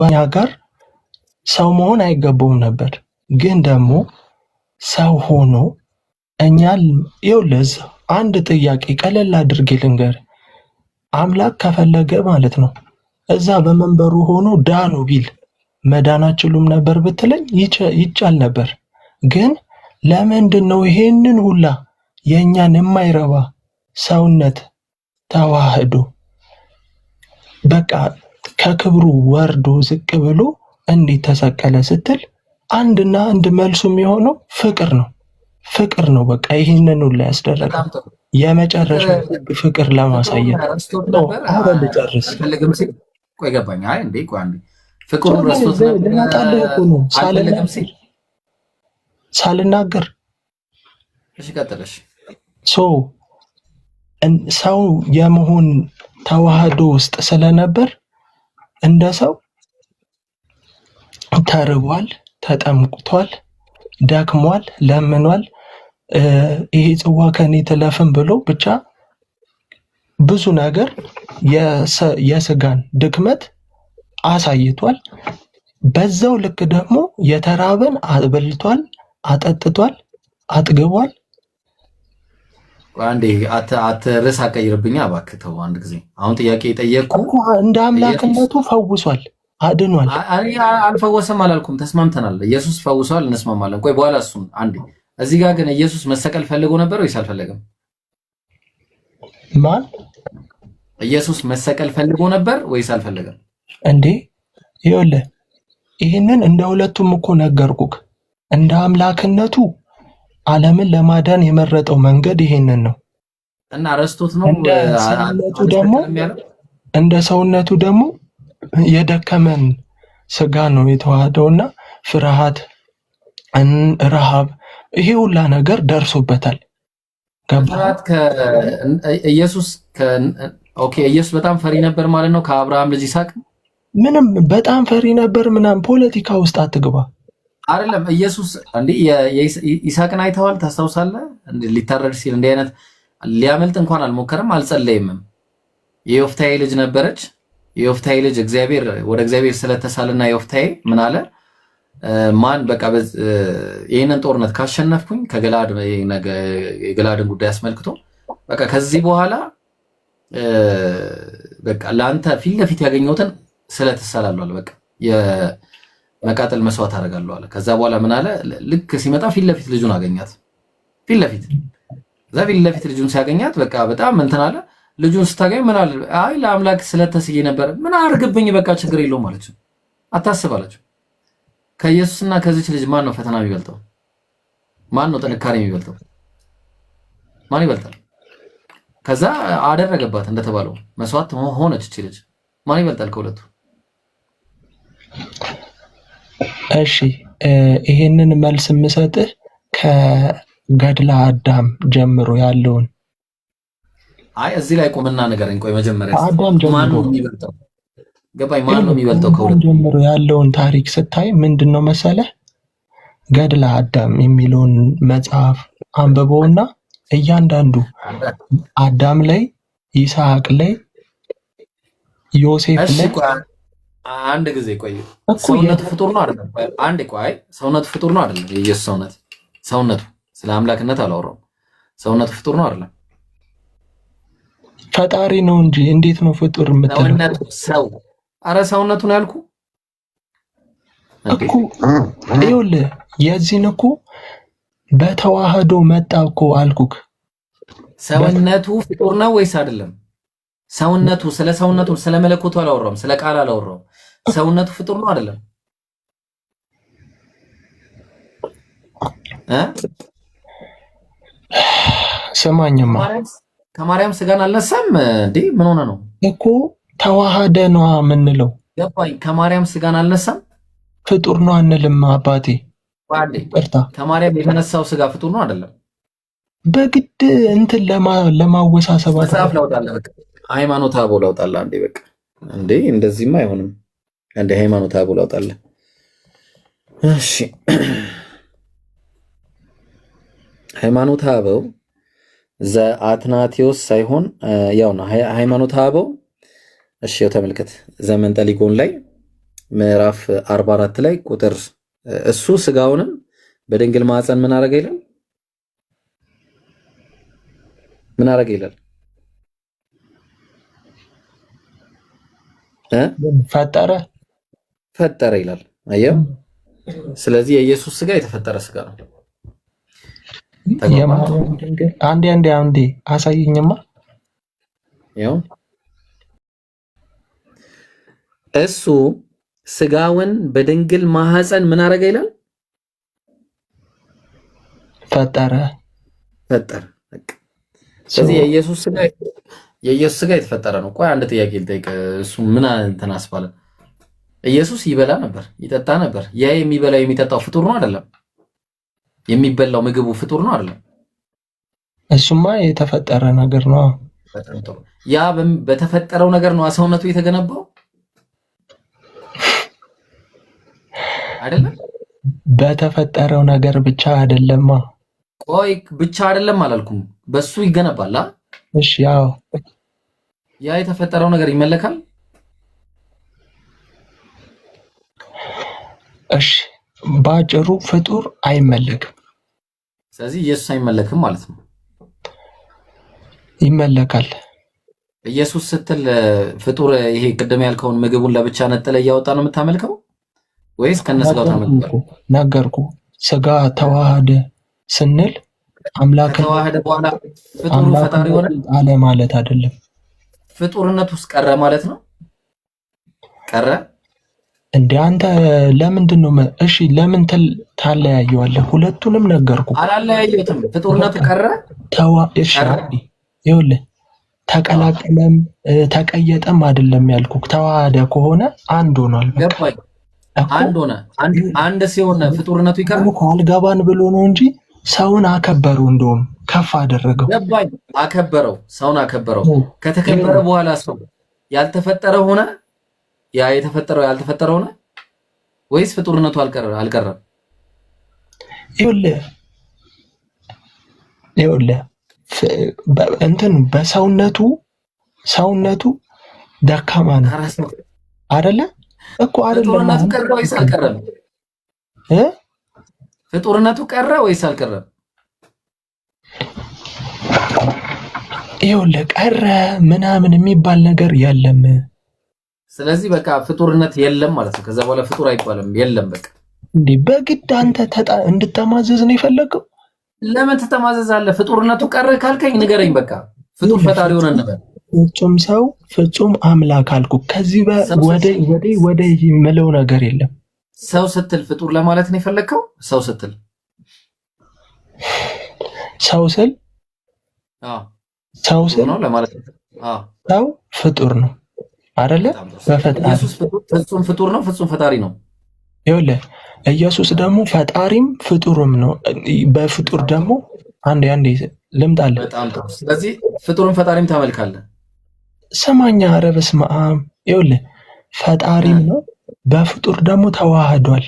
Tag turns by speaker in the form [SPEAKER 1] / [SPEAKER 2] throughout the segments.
[SPEAKER 1] በእኛ ጋር ሰው መሆን አይገባውም ነበር። ግን ደግሞ ሰው ሆኖ እኛን ይኸውልህ፣ አንድ ጥያቄ ቀለል አድርጌ ልንገር። አምላክ ከፈለገ ማለት ነው እዛ በመንበሩ ሆኖ ዳኑ ቢል መዳን አትችሉም ነበር ብትለኝ ይቻል ነበር። ግን ለምንድን ነው ይሄንን ሁላ የእኛን የማይረባ ሰውነት ተዋህዶ በቃ ከክብሩ ወርዶ ዝቅ ብሎ እንዴት ተሰቀለ ስትል አንድና አንድ መልሱ የሚሆነው ፍቅር ነው። ፍቅር ነው። በቃ ይሄንን ሁላ ያስደረገ የመጨረሻ ፍቅር ለማሳየት ነው። አሁን ልጨርስ።
[SPEAKER 2] ቆይ ገባኝ። አይ እንዴ ቆይ አንዴ ፍቅሩን ረስቶት
[SPEAKER 1] ነው ሳልናገር።
[SPEAKER 2] እሺ ቀጥለሽ።
[SPEAKER 1] ሰው የመሆን ተዋህዶ ውስጥ ስለነበር እንደ ሰው ተርቧል፣ ተጠምቁቷል፣ ደክሟል፣ ለምኗል። ይሄ ጽዋ ከኔ ትለፍም ብሎ ብቻ ብዙ ነገር የስጋን ድክመት አሳይቷል። በዛው ልክ ደግሞ የተራበን አብልቷል፣ አጠጥቷል፣ አጥግቧል።
[SPEAKER 2] አንዴ ርዕስ አቀይርብኛ እባክህ ተው። አንድ ጊዜ አሁን ጥያቄ የጠየቅኩ
[SPEAKER 1] እንደ አምላክነቱ ፈውሷል፣ አድኗል።
[SPEAKER 2] አልፈወሰም አላልኩም፣ ተስማምተናል። ኢየሱስ ፈውሷል፣ እንስማማለን። ቆይ በኋላ እሱን አንዴ። እዚህ ጋር ግን ኢየሱስ መሰቀል ፈልጎ ነበር ወይስ አልፈለገም?
[SPEAKER 1] ማን?
[SPEAKER 2] ኢየሱስ መሰቀል ፈልጎ ነበር ወይስ አልፈለገም?
[SPEAKER 1] እንዴ ይኸውልህ ይህንን እንደ ሁለቱም እኮ ነገርኩህ። እንደ አምላክነቱ ዓለምን ለማዳን የመረጠው መንገድ ይሄንን ነው
[SPEAKER 2] እና ረስቶት ነው።
[SPEAKER 1] እንደ ሰውነቱ ደግሞ የደከመን ስጋ ነው የተዋህደውና ፍርሃት፣ ረሃብ፣ ይሄ ሁላ ነገር ደርሶበታል።
[SPEAKER 2] ኢየሱስ ኢየሱስ በጣም ፈሪ ነበር ማለት ነው። ከአብርሃም ልጅ ይስሐቅ
[SPEAKER 1] ምንም በጣም ፈሪ ነበር ምናምን ፖለቲካ ውስጥ አትግባ።
[SPEAKER 2] አይደለም ኢየሱስ እንዴ ይስሐቅን አይተዋል? ታስታውሳለህ? ሊታረድ ሲል እንዲህ አይነት ሊያመልጥ እንኳን አልሞከረም፣ አልጸለይምም። የዮፍታሔ ልጅ ነበረች። የዮፍታሔ ልጅ ወደ እግዚአብሔር ስለተሳለና ዮፍታሔ ምን አለ? ማን በቃ ይህንን ጦርነት ካሸነፍኩኝ የገላድን ጉዳይ አስመልክቶ በቃ ከዚህ በኋላ በቃ ለአንተ ፊት ለፊት ያገኘሁትን ስለተሳላለሁ አለ። በቃ የመቃጠል መስዋዕት አደርጋለሁ አለ። ከዛ በኋላ ምን አለ? ልክ ሲመጣ ፊት ለፊት ልጁን አገኛት። ፊት ለፊት ልጁን ሲያገኛት በቃ በጣም እንትን አለ። ልጁን ስታገኝ ምን አለ? አይ ለአምላክ ስለተስዬ ነበር። ምን አርግብኝ፣ በቃ ችግር የለውም አለችው። አታስብ አለችው። ከኢየሱስና ከዚች ልጅ ማን ነው ፈተና የሚበልጠው? ማን ነው ጥንካሬ የሚበልጠው? ማን ይበልጣል? ከዛ አደረገባት እንደተባለው መስዋዕት ሆነች እቺ ልጅ። ማን ይበልጣል ከሁለቱ?
[SPEAKER 1] እሺ ይሄንን መልስ የምሰጥህ ከገድለ አዳም ጀምሮ ያለውን።
[SPEAKER 2] አይ እዚህ ላይ ቆምና ንገረኝ። ቆይ መጀመሪያ
[SPEAKER 1] አዳም
[SPEAKER 2] ማን ነው የሚበልጠው? ገባኝ። ማን ነው የሚበልጠው ከሁለቱ
[SPEAKER 1] ጀምሮ ያለውን ታሪክ ስታይ ምንድነው መሰለህ? ገድለ አዳም የሚለውን መጽሐፍ አንብበውና እያንዳንዱ አዳም ላይ፣ ይስሐቅ ላይ፣ ዮሴፍ ላይ
[SPEAKER 2] አንድ ጊዜ ቆይ። ሰውነቱ ፍጡር ነው አይደለም? አንዴ ቆይ። ሰውነቱ ፍጡር ነው አይደለም? የኢየሱስ ሰውነቱ ስለ አምላክነት አላወራውም። ሰውነቱ ፍጡር ነው አይደለም?
[SPEAKER 1] ፈጣሪ ነው እንጂ እንዴት ነው ፍጡር የምትለው?
[SPEAKER 2] ሰውነቱ ሰው አረ ሰውነቱ ነው ያልኩ
[SPEAKER 1] እኮ። ይኸውልህ የዚህን እኮ በተዋህዶ መጣ እኮ አልኩክ።
[SPEAKER 2] ሰውነቱ ፍጡር ነው ወይስ አይደለም? ሰውነቱ ስለ መለኮቱ አላወራውም፣ ስለ ቃል አላወራውም። ሰውነቱ ፍጡር ነው አይደለም?
[SPEAKER 1] ስማኝማ
[SPEAKER 2] ከማርያም ስጋን አልነሳም እንዴ? ምን ሆነ ነው
[SPEAKER 1] እኮ ተዋሃደ ነው የምንለው።
[SPEAKER 2] ገባኝ። ከማርያም ስጋን አልነሳም
[SPEAKER 1] ፍጡር ነው አንልም አባቴ።
[SPEAKER 2] ከማርያም የተነሳው ስጋ ፍጡር ነው አይደለም?
[SPEAKER 1] በግድ እንትን ለማወሳሰብ
[SPEAKER 2] መጽሐፍ ላውጣለህ። በቃ ሃይማኖት አበው ላውጣለህ። አንዴ በቃ እንዴ እንደዚህማ አይሆንም። አንዴ ሃይማኖት አበው ላውጣለህ። እሺ ሃይማኖት አበው ዘአትናቴዎስ ሳይሆን ያው ነው ሃይማኖት አበው። እሺ ተመልከት፣ ዘመን ጠሊቆን ላይ ምዕራፍ 44 ላይ ቁጥር እሱ ስጋውንም በድንግል ማህፀን ምን አረገ ይላል? ምን አረገ ይላል? ፈጠረ ይላል። አየው። ስለዚህ የኢየሱስ ስጋ የተፈጠረ ስጋ ነው።
[SPEAKER 1] አንዴ አሳየኝማ።
[SPEAKER 2] ያው እሱ ስጋውን በድንግል ማህፀን ምን አረገ ይላል? ፈጠረ። ስለዚህ የኢየሱስ ስጋ የተፈጠረ ነው። ቆይ አንድ ጥያቄ ልጠይቅ። እሱ ምን እንትን አስባለ? ኢየሱስ ይበላ ነበር፣ ይጠጣ ነበር። ያ የሚበላው የሚጠጣው ፍጡር ነው አይደለም? የሚበላው ምግቡ ፍጡር ነው አይደለም?
[SPEAKER 1] እሱማ የተፈጠረ ነገር ነው።
[SPEAKER 2] ያ በተፈጠረው ነገር ነው ሰውነቱ የተገነባው አይደለም?
[SPEAKER 1] በተፈጠረው ነገር ብቻ አይደለማ።
[SPEAKER 2] ቆይ ብቻ አይደለም አላልኩም፣ በሱ ይገነባል።
[SPEAKER 1] እሺ፣ ያው
[SPEAKER 2] ያ የተፈጠረው ነገር ይመለካል።
[SPEAKER 1] እሺ፣ ባጭሩ ፍጡር አይመለክም።
[SPEAKER 2] ስለዚህ ኢየሱስ አይመለክም ማለት ነው።
[SPEAKER 1] ይመለካል።
[SPEAKER 2] ኢየሱስ ስትል ፍጡር ይሄ ቅድም ያልከውን ምግቡን ለብቻ ነጥለ እያወጣ ነው የምታመልከው ወይስ ከነስጋው ታመልከው?
[SPEAKER 1] ነገርኩ። ስጋ ተዋህደ ስንል አምላክ
[SPEAKER 2] ተዋህደ በኋላ ፍጡሩ ፈጣሪ ሆነ
[SPEAKER 1] አለ ማለት አይደለም።
[SPEAKER 2] ፍጡርነት ውስጥ ቀረ ማለት ነው። ቀረ
[SPEAKER 1] እንዴ? አንተ ለምንድን ነው? እሺ ለምን ታለያየዋለህ? ሁለቱንም ነገርኩ።
[SPEAKER 2] አላለያየሁትም። ፍጡርነቱ ቀረ
[SPEAKER 1] እሺ ይኸውልህ፣ ተቀላቀለም ተቀየጠም አይደለም ያልኩ። ተዋህደ ከሆነ አንድ ሆኗል።
[SPEAKER 2] ገባኝ። አንድ ሆነ። አንድ ሲሆን ፍጡርነቱ ይቀር
[SPEAKER 1] አልገባን ብሎ ነው እንጂ ሰውን አከበሩ፣ እንደውም ከፍ አደረገው።
[SPEAKER 2] ገባኝ። አከበረው፣ ሰውን አከበረው። ከተከበረ በኋላ ሰው ያልተፈጠረ ሆነ? ያ የተፈጠረው ያልተፈጠረ ሆነ ወይስ ፍጡርነቱ አልቀረም?
[SPEAKER 1] ይኸውልህ እንትን ሰውነቱ ደካማ ነው አይደለ እኮ አይደለም።
[SPEAKER 2] ፍጡርነቱ ቀረ ወይስ አልቀረም? ፍጡርነቱ ቀረ ወይስ አልቀረም?
[SPEAKER 1] ይኸውልህ ቀረ ምናምን የሚባል ነገር የለም።
[SPEAKER 2] ስለዚህ በቃ ፍጡርነት የለም ማለት ነው። ከዛ በኋላ ፍጡር አይባልም፣ የለም በቃ።
[SPEAKER 1] እንዴ በግድ አንተ እንድተማዘዝ ነው የፈለገው?
[SPEAKER 2] ለምን ትተማዘዛለህ? ፍጡርነቱ ቀረ ካልከኝ ንገረኝ። በቃ ፍጡር ፈጣሪ ሆነ ነበር።
[SPEAKER 1] ፍጹም ሰው ፍጹም አምላክ አልኩ። ከዚህ ወደ የምለው ነገር የለም።
[SPEAKER 2] ሰው ስትል ፍጡር ለማለት ነው የፈለግከው? ሰው ስል ነው ለማለት ነው።
[SPEAKER 1] ሰው ፍጡር ነው አይደለ?
[SPEAKER 2] ኢየሱስ ፍጹም ፍጡር ነው፣ ፍጹም ፈጣሪ ነው።
[SPEAKER 1] ይኸውልህ ኢየሱስ ደግሞ ፈጣሪም ፍጡርም ነው። በፍጡር ደግሞ አንዴ ልምጣልህ።
[SPEAKER 2] በጣም ጥሩ። ስለዚህ ፍጡርም ፈጣሪም ታመልካለህ።
[SPEAKER 1] ሰማኛ። ኧረ በስመ አብ። ይኸውልህ ፈጣሪም ነው፣ በፍጡር ደግሞ ተዋህዷል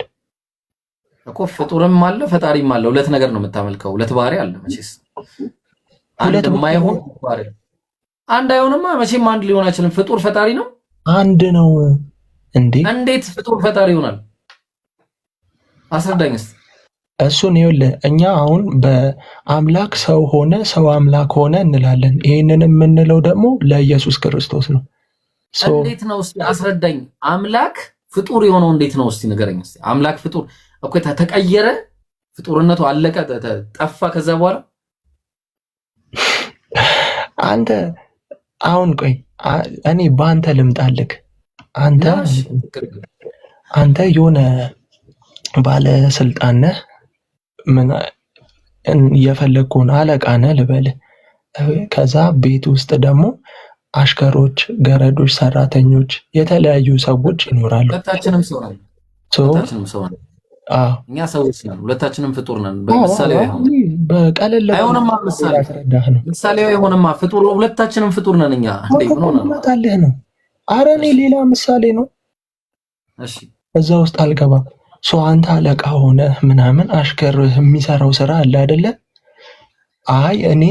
[SPEAKER 2] እኮ። ፍጡርም አለ ፈጣሪም አለ። ሁለት ነገር ነው የምታመልከው። ሁለት ባህሪ አለ መቼስ። አንድ የማይሆን ባህሪ አንድ አይሆንማ መቼም። አንድ ሊሆን አይችልም። ፍጡር ፈጣሪ ነው፣
[SPEAKER 1] አንድ ነው።
[SPEAKER 2] እንዴት ፍጡር ፈጣሪ ይሆናል? አስረዳኝ እስኪ።
[SPEAKER 1] እሱን ይኸውልህ እኛ አሁን በአምላክ ሰው ሆነ ሰው አምላክ ሆነ እንላለን። ይህንን የምንለው ደግሞ ለኢየሱስ ክርስቶስ ነው።
[SPEAKER 2] እንዴት ነው እስኪ አስረዳኝ። አምላክ ፍጡር የሆነው እንዴት ነው እስኪ ንገረኝ እስኪ። አምላክ ፍጡር እኮ ተቀየረ፣ ፍጡርነቱ አለቀ፣ ጠፋ። ከዛ በኋላ
[SPEAKER 1] አንተ አሁን ቆይ እኔ በአንተ ልምጣልክ። አንተ የሆነ ባለስልጣን ነህ፣ ምን እየፈለግከውን አለቃ ነህ ልበልህ። ከዛ ቤት ውስጥ ደግሞ አሽከሮች፣ ገረዶች፣ ሰራተኞች፣ የተለያዩ ሰዎች ይኖራሉ።
[SPEAKER 2] ሁለታችንም ሰው ነን። እኛ ሰዎች ነን፣ ሁለታችንም ፍጡር ነን። በምሳሌ
[SPEAKER 1] በቀለል
[SPEAKER 2] አይሆንማ። ምሳሌ አይሆንማ። ፍጡር ሁለታችንም ፍጡር ነን እኛ።
[SPEAKER 1] ታልህ ነው። ኧረ እኔ ሌላ ምሳሌ ነው።
[SPEAKER 2] እሺ
[SPEAKER 1] እዛ ውስጥ አልገባም። አንተ አለቃ ሆነ ምናምን አሽከር የሚሰራው ስራ አለ አይደለ? አይ እኔ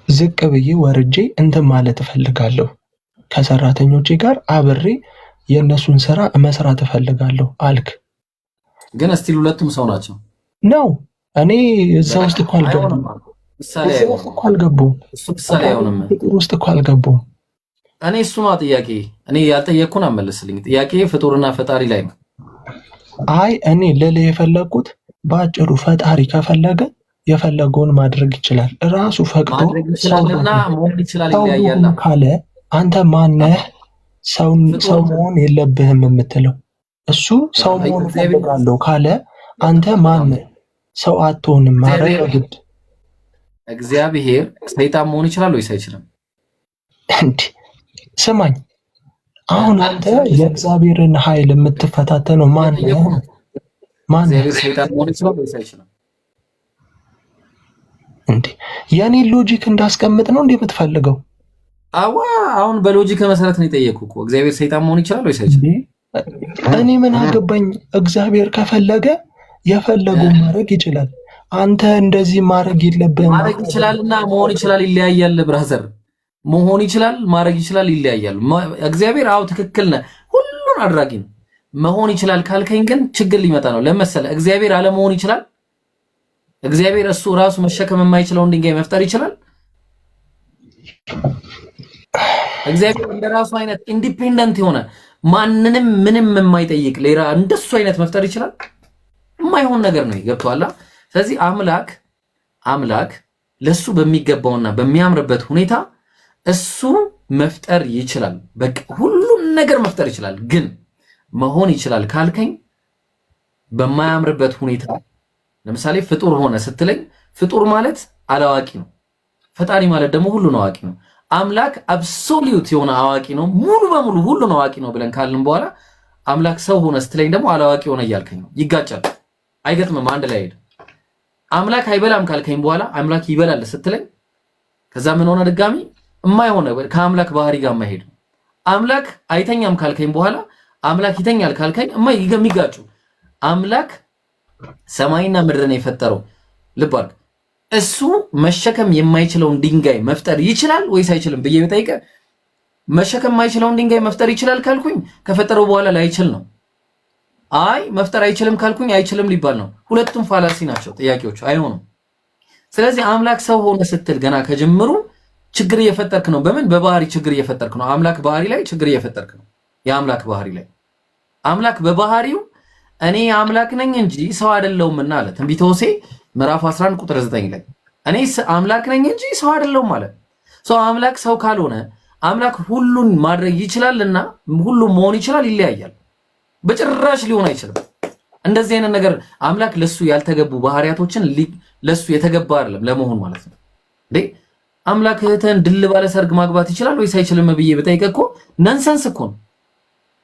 [SPEAKER 1] ዝቅ ብዬ ወርጄ እንትን ማለት እፈልጋለሁ፣ ከሰራተኞቼ ጋር አብሬ የእነሱን ስራ መስራት እፈልጋለሁ አልክ።
[SPEAKER 2] ግን እስቲል ሁለቱም ሰው ናቸው
[SPEAKER 1] ነው። እኔ እዛ ውስጥ እኮ አልገቡም። ፍጡር ውስጥ እኮ አልገቡም።
[SPEAKER 2] እኔ እሱ ነው ጥያቄ። እኔ ያልጠየቅኩን አመለስልኝ። ጥያቄ ፍጡርና ፈጣሪ ላይ ነው።
[SPEAKER 1] አይ እኔ ልልህ የፈለግኩት በአጭሩ ፈጣሪ ከፈለገ የፈለገውን ማድረግ ይችላል። ራሱ ፈቅዶ
[SPEAKER 2] ይችላልና መሆን ይችላል ይለያያል
[SPEAKER 1] ካለ አንተ ማነህ ሰው መሆን የለብህም የምትለው? እሱ ሰው መሆን እፈልጋለሁ ካለ አንተ ማነህ ሰው አትሆንም ማረግ ግድ።
[SPEAKER 2] እግዚአብሔር ሰይጣን መሆን ይችላል ወይስ አይችልም?
[SPEAKER 1] እንዴ ስማኝ፣ አሁን አንተ የእግዚአብሔርን ኃይል የምትፈታተነው ማነህ?
[SPEAKER 2] እግዚአብሔር ሰይጣን መሆን ይችላል ወይስ አይችልም?
[SPEAKER 1] እንዴ የኔን ሎጂክ እንዳስቀምጥ ነው እንዴ የምትፈልገው?
[SPEAKER 2] አዋ አሁን በሎጂክ መሰረት ነው የጠየቅኩህ እኮ። እግዚአብሔር ሰይጣን መሆን ይችላል ወይስ አይችልም?
[SPEAKER 1] እኔ ምን አገባኝ? እግዚአብሔር ከፈለገ የፈለገውን ማድረግ ይችላል። አንተ እንደዚህ ማድረግ የለብህም።
[SPEAKER 2] ማድረግ ይችላልና መሆን ይችላል ይለያያል። ብራዘር መሆን ይችላል ማድረግ ይችላል ይለያያል። እግዚአብሔር አው ትክክል ነህ፣ ሁሉን አድራጊ ነው። መሆን ይችላል ካልከኝ ግን ችግር ሊመጣ ነው። ለመሰለ እግዚአብሔር አለመሆን ይችላል? እግዚአብሔር እሱ ራሱ መሸከም የማይችለውን ድንጋይ መፍጠር ይችላል? እግዚአብሔር እንደራሱ አይነት ኢንዲፔንደንት የሆነ ማንንም ምንም የማይጠይቅ ሌላ እንደሱ አይነት መፍጠር ይችላል? የማይሆን ነገር ነው። ይገብቷላ። ስለዚህ አምላክ ለሱ በሚገባውና በሚያምርበት ሁኔታ እሱ መፍጠር ይችላል። በቃ ሁሉን ነገር መፍጠር ይችላል። ግን መሆን ይችላል ካልከኝ በማያምርበት ሁኔታ ለምሳሌ ፍጡር ሆነ ስትለኝ ፍጡር ማለት አላዋቂ ነው። ፈጣሪ ማለት ደግሞ ሁሉን አዋቂ ነው። አምላክ አብሶሉት የሆነ አዋቂ ነው፣ ሙሉ በሙሉ ሁሉን አዋቂ ነው ብለን ካልን በኋላ አምላክ ሰው ሆነ ስትለኝ ደግሞ አላዋቂ ሆነ እያልከኝ ነው። ይጋጫል፣ አይገጥምም፣ አንድ ላይ አይሄድም። አምላክ አይበላም ካልከኝ በኋላ አምላክ ይበላል ስትለኝ ከዛ ምን ሆነ ድጋሚ የማይሆነ ከአምላክ ባህሪ ጋር የማይሄድ። አምላክ አይተኛም ካልከኝ በኋላ አምላክ ይተኛል ካልከኝ የሚጋጩ። አምላክ ሰማይና ምድርን የፈጠረው ልብ አድርግ፣ እሱ መሸከም የማይችለውን ድንጋይ መፍጠር ይችላል ወይስ አይችልም ብዬ ብጠይቅ መሸከም የማይችለውን ድንጋይ መፍጠር ይችላል ካልኩኝ ከፈጠረው በኋላ ላይችል ነው። አይ መፍጠር አይችልም ካልኩኝ አይችልም ሊባል ነው። ሁለቱም ፋላሲ ናቸው ጥያቄዎቹ፣ አይሆኑም። ስለዚህ አምላክ ሰው ሆነ ስትል ገና ከጅምሩ ችግር እየፈጠርክ ነው። በምን በባህሪ ችግር እየፈጠርክ ነው። አምላክ ባህሪ ላይ ችግር እየፈጠርክ ነው። የአምላክ ባህሪ ላይ አምላክ በባህሪው እኔ አምላክ ነኝ እንጂ ሰው አይደለሁምና አለ ትንቢተ ሆሴዕ ምዕራፍ 11 ቁጥር 9 ላይ እኔ አምላክ ነኝ እንጂ ሰው አይደለሁም ማለት። ሰው አምላክ ሰው ካልሆነ አምላክ ሁሉን ማድረግ ይችላልና ሁሉም መሆን ይችላል ይለያያል። በጭራሽ ሊሆን አይችልም። እንደዚህ አይነት ነገር አምላክ ለሱ ያልተገቡ ባህሪያቶችን ለሱ የተገባ አይደለም ለመሆን ማለት ነው። አምላክ እህትህን ድል ባለ ሰርግ ማግባት ይችላል ወይስ አይችልም ብዬ ብጠይቅ እኮ ነንሰንስ እኮ ነው።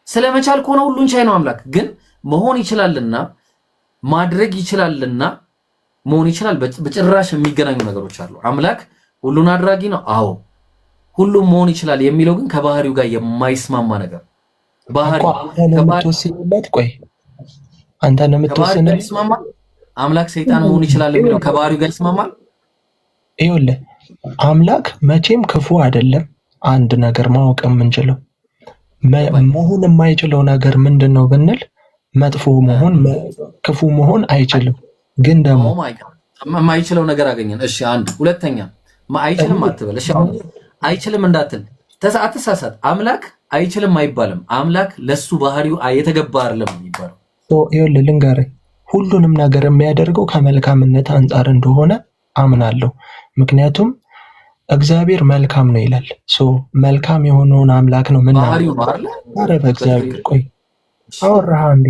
[SPEAKER 2] ስለመቻል ከሆነ ሁሉን ቻይ ነው አምላክ። ግን መሆን ይችላልና ማድረግ ይችላልና መሆን ይችላል በጭራሽ የሚገናኙ ነገሮች አሉ። አምላክ ሁሉን አድራጊ ነው። አዎ ሁሉም መሆን ይችላል የሚለው ግን ከባህሪው ጋር የማይስማማ ነገር ባህሪው
[SPEAKER 1] ቆይ አንተ ነው የምትወስነው።
[SPEAKER 2] ይስማማል? አምላክ ሰይጣን መሆን ይችላል የሚለው ከባህሪው ጋር ይስማማል?
[SPEAKER 1] ይኸውልህ አምላክ መቼም ክፉ አይደለም። አንድ ነገር ማወቅ የምንችለው መሆን የማይችለው ነገር ምንድን ነው ብንል መጥፎ መሆን ክፉ መሆን አይችልም። ግን ደግሞ
[SPEAKER 2] የማይችለው ነገር አገኘን። እሺ አንድ ሁለተኛ አይችልም አትበል። እሺ አይችልም እንዳትል አትሳሳት። አምላክ አይችልም አይባልም። አምላክ ለሱ ባህሪው የተገባ አይደለም የሚባለው።
[SPEAKER 1] ይኸውልህ ልንገርህ፣ ሁሉንም ነገር የሚያደርገው ከመልካምነት አንጻር እንደሆነ አምናለሁ። ምክንያቱም እግዚአብሔር መልካም ነው ይላል። መልካም የሆነውን አምላክ ነው ምን
[SPEAKER 2] ባህሪው ነው አይደል?
[SPEAKER 1] ኧረ በእግዚአብሔር ቆይ አወራህ እንዴ?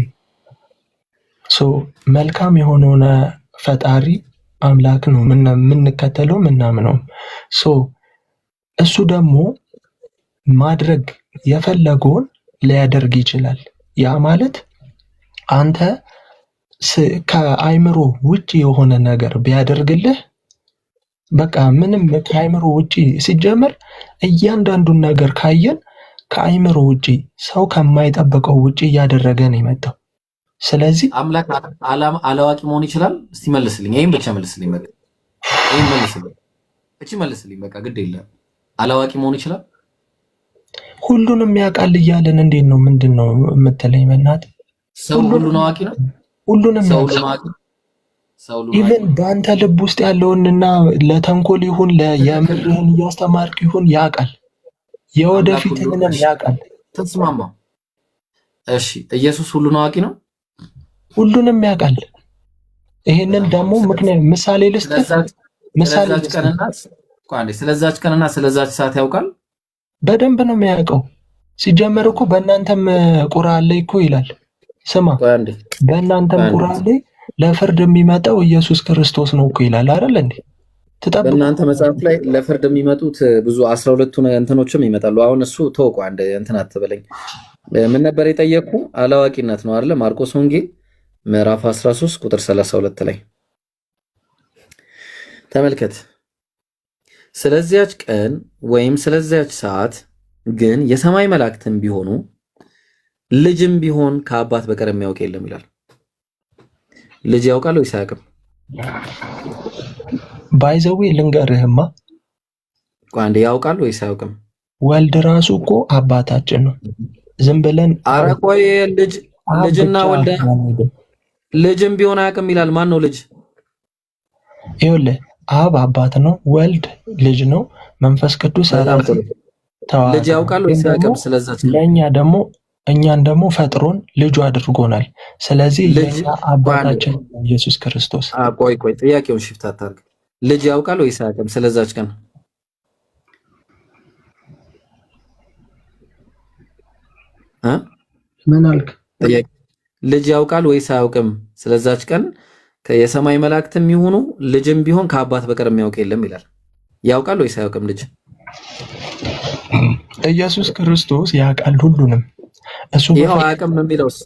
[SPEAKER 1] መልካም የሆነውን ፈጣሪ አምላክ ነው የምንከተለው ምናምነው። እሱ ደግሞ ማድረግ የፈለገውን ሊያደርግ ይችላል። ያ ማለት አንተ ከአይምሮ ውጪ የሆነ ነገር ቢያደርግልህ በቃ ምንም ከአይምሮ ውጪ ሲጀመር እያንዳንዱን ነገር ካየን ከአይምሮ ውጪ ሰው ከማይጠበቀው ውጪ እያደረገ ነው የመጣው። ስለዚህ
[SPEAKER 2] አምላክ አላዋቂ መሆን ይችላል? እስቲ መልስልኝ። ይሄን ብቻ መልስልኝ። በቃ ይሄን መልስልኝ። እቺ መልስልኝ። በቃ ግድ የለም። አላዋቂ መሆን ይችላል?
[SPEAKER 1] ሁሉንም ያውቃል እያለን እንዴት ነው? ምንድን ነው የምትለኝ? በእናትህ
[SPEAKER 2] ሰው ሁሉን አዋቂ ነው።
[SPEAKER 1] ሁሉንም
[SPEAKER 2] ሰው
[SPEAKER 1] ያውቃል።
[SPEAKER 2] ሁሉን አዋቂ
[SPEAKER 1] ኢቨን በአንተ ልብ ውስጥ ያለውንና ለተንኮል ይሁን የምርህን እያስተማርክ ይሁን ያውቃል። የወደፊትህንም ያውቃል።
[SPEAKER 2] ተስማማ። እሺ ኢየሱስ ሁሉን አዋቂ ነው።
[SPEAKER 1] ሁሉንም ያውቃል። ይሄንን ደግሞ ምክንያት ምሳሌ ልስጥህ።
[SPEAKER 2] ስለዛች ቀንና ስለዛች ሰዓት ያውቃል።
[SPEAKER 1] በደንብ ነው የሚያውቀው። ሲጀመር እኮ በእናንተም ቁርአን ላይ እኮ ይላል። ስማ፣ በእናንተም ቁርአን ላይ ለፍርድ የሚመጣው ኢየሱስ ክርስቶስ ነው እኮ ይላል አይደል እንዴ?
[SPEAKER 2] በእናንተ መጽሐፍ ላይ ለፍርድ የሚመጡት ብዙ 12ቱ እንትኖችም ይመጣሉ። አሁን እሱ ተወቁ አንድ እንትን አትበለኝ። ምን ነበር የጠየቁ? አላዋቂነት ነው አይደል? ማርቆስ ወንጌል ምዕራፍ 13 ቁጥር 32 ላይ ተመልከት። ስለዚያች ቀን ወይም ስለዚያች ሰዓት ግን የሰማይ መላእክትም ቢሆኑ ልጅም ቢሆን ከአባት በቀር የሚያውቅ የለም ይላል። ልጅ ያውቃል ወይስ አያውቅም?
[SPEAKER 1] ባይዘዌ ልንገርህማ፣
[SPEAKER 2] አንዴ ያውቃል ወይስ አያውቅም?
[SPEAKER 1] ወልድ ራሱ እኮ አባታችን ነው። ዝም ብለን
[SPEAKER 2] ኧረ ቆይ ልጅና ወልድ ልጅም ቢሆን አያውቅም ይላል። ማን ነው ልጅ?
[SPEAKER 1] ይኸውልህ አብ አባት ነው፣ ወልድ ልጅ ነው፣ መንፈስ ቅዱስ
[SPEAKER 2] ልጅ ያውቃል ወይስ አያውቅም? ስለዚህ
[SPEAKER 1] እኛን ደግሞ ፈጥሮን ልጁ አድርጎናል። ስለዚህ ለኛ አባታችን ኢየሱስ ክርስቶስ።
[SPEAKER 2] ቆይ ጥያቄውን ሽፍት አታርግ። ልጅ ያውቃል ወይስ አያውቅም? ስለዛች ቀን
[SPEAKER 1] ምን አልክ?
[SPEAKER 2] ልጅ ያውቃል ወይስ አያውቅም? ስለዛች ቀን የሰማይ መላእክትም ይሁኑ ልጅም ቢሆን ከአባት በቀር የሚያውቅ የለም ይላል። ያውቃል ወይስ አያውቅም? ልጅ
[SPEAKER 1] ኢየሱስ ክርስቶስ ያውቃል ሁሉንም። እሱ
[SPEAKER 2] አያውቅም የሚለውስ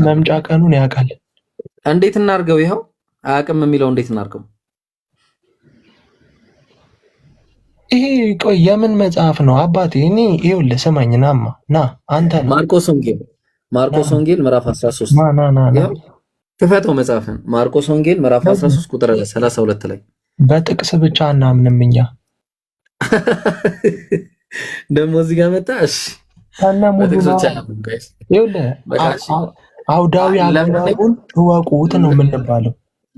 [SPEAKER 1] መምጫ ቀኑን ያውቃል።
[SPEAKER 2] እንዴት እናርገው? ይኸው አያውቅም የሚለው እንዴት እናርገው?
[SPEAKER 1] ይሄ ቆይ የምን መጽሐፍ ነው አባቴ? እኔ ይኸውልህ ስማኝ፣ ና አንተ
[SPEAKER 2] ማርቆስ ወንጌል ምዕራፍ 13 ክፈተው መጽሐፍን። ማርቆስ ወንጌል ምዕራፍ 13 ቁጥር 32 ላይ
[SPEAKER 1] በጥቅስ ብቻ እናምንም እኛ
[SPEAKER 2] ደግሞ እዚህ ጋር መጣ። እሺ
[SPEAKER 1] አውዳዊ አገባቡን እወቁት ነው የምንባለው።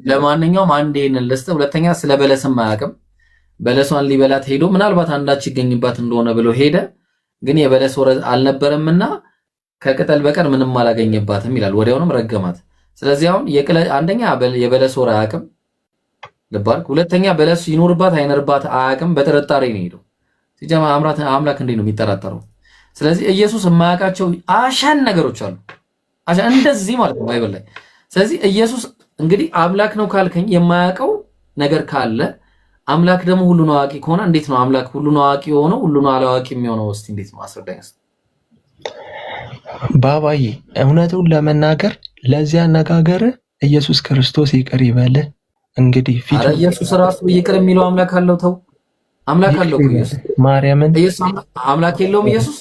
[SPEAKER 2] ለማንኛውም አንዴ እንልስተ። ሁለተኛ ስለ በለስም አያውቅም። በለሷን ሊበላት ሄዶ ምናልባት አንዳች ይገኝባት እንደሆነ ብሎ ሄደ፣ ግን የበለስ ወረ አልነበረምና ከቅጠል በቀር ምንም አላገኘባትም ይላል። ወዲያውንም ረገማት። ስለዚህ አሁን አንደኛ የበለስ ወረ አያውቅም ልባርክ። ሁለተኛ በለስ ይኖርባት አይኖርባት አያውቅም። በጥርጣሬ ነው ሄዶ። ሲጀማ አምላክ እንዴት ነው የሚጠራጠረው? ስለዚህ ኢየሱስ የማያውቃቸው አሻን ነገሮች አሉ። አሻን እንደዚህ ማለት ነው ባይብል ላይ። ስለዚህ ኢየሱስ እንግዲህ አምላክ ነው ካልከኝ የማያውቀው ነገር ካለ አምላክ ደግሞ ሁሉን አዋቂ ከሆነ እንዴት ነው አምላክ ሁሉን አዋቂ የሆነው ሁሉን አላዋቂ የሚሆነው? እስቲ እንዴት ነው አስረዳኝ።
[SPEAKER 1] ባባዬ እውነቱን ለመናገር ለዚያ አነጋገር ኢየሱስ ክርስቶስ ይቅር ይበልህ። እንግዲህ ፊት
[SPEAKER 2] ኢየሱስ ራሱ ይቅር የሚለው አምላክ አለው። ተው አምላክ አለው ኢየሱስ።
[SPEAKER 1] ማርያምን
[SPEAKER 2] ኢየሱስ አምላክ የለውም ኢየሱስ።